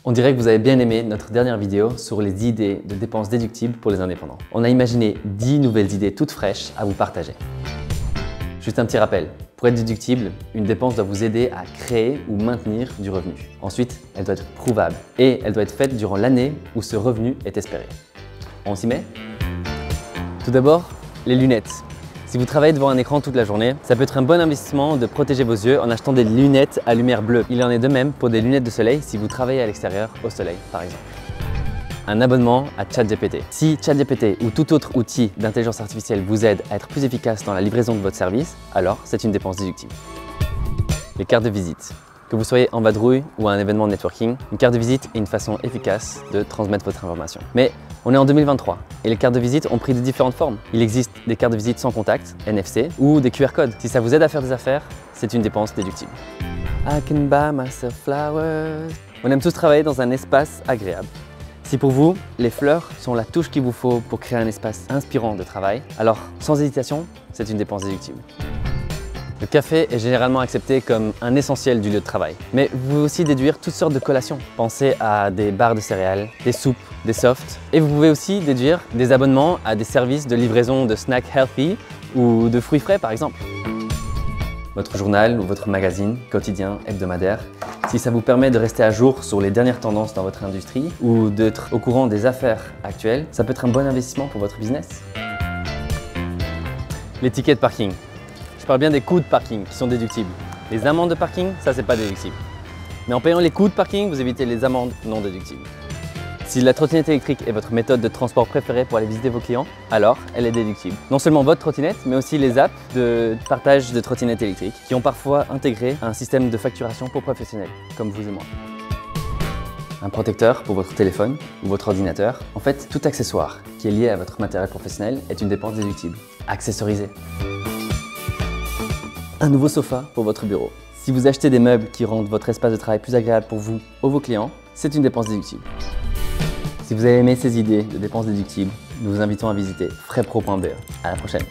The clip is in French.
On dirait que vous avez bien aimé notre dernière vidéo sur les idées de dépenses déductibles pour les indépendants. On a imaginé 10 nouvelles idées toutes fraîches à vous partager. Juste un petit rappel, pour être déductible, une dépense doit vous aider à créer ou maintenir du revenu. Ensuite, elle doit être prouvable et elle doit être faite durant l'année où ce revenu est espéré. On s'y met? Tout d'abord, les lunettes. Si vous travaillez devant un écran toute la journée, ça peut être un bon investissement de protéger vos yeux en achetant des lunettes à lumière bleue. Il en est de même pour des lunettes de soleil si vous travaillez à l'extérieur au soleil par exemple. Un abonnement à ChatGPT. Si ChatGPT ou tout autre outil d'intelligence artificielle vous aide à être plus efficace dans la livraison de votre service, alors c'est une dépense déductible. Les cartes de visite. Que vous soyez en vadrouille ou à un événement de networking, une carte de visite est une façon efficace de transmettre votre information. Mais on est en 2023 et les cartes de visite ont pris de différentes formes. Il existe des cartes de visite sans contact, NFC, ou des QR codes. Si ça vous aide à faire des affaires, c'est une dépense déductible. I can buy myself flowers. On aime tous travailler dans un espace agréable. Si pour vous, les fleurs sont la touche qu'il vous faut pour créer un espace inspirant de travail, alors sans hésitation, c'est une dépense déductible. Le café est généralement accepté comme un essentiel du lieu de travail. Mais vous pouvez aussi déduire toutes sortes de collations. Pensez à des barres de céréales, des soupes, des softs. Et vous pouvez aussi déduire des abonnements à des services de livraison de snacks healthy ou de fruits frais par exemple. Votre journal ou votre magazine quotidien, hebdomadaire, si ça vous permet de rester à jour sur les dernières tendances dans votre industrie ou d'être au courant des affaires actuelles, ça peut être un bon investissement pour votre business. Les tickets de parking. Je parle bien des coûts de parking qui sont déductibles. Les amendes de parking, ça c'est pas déductible. Mais en payant les coûts de parking, vous évitez les amendes non déductibles. Si la trottinette électrique est votre méthode de transport préférée pour aller visiter vos clients, alors elle est déductible. Non seulement votre trottinette, mais aussi les apps de partage de trottinettes électriques qui ont parfois intégré un système de facturation pour professionnels, comme vous et moi. Un protecteur pour votre téléphone ou votre ordinateur. En fait, tout accessoire qui est lié à votre matériel professionnel est une dépense déductible. Accessorisé. Un nouveau sofa pour votre bureau. Si vous achetez des meubles qui rendent votre espace de travail plus agréable pour vous ou vos clients, c'est une dépense déductible. Si vous avez aimé ces idées de dépenses déductibles, nous vous invitons à visiter fraispro.be. À la prochaine!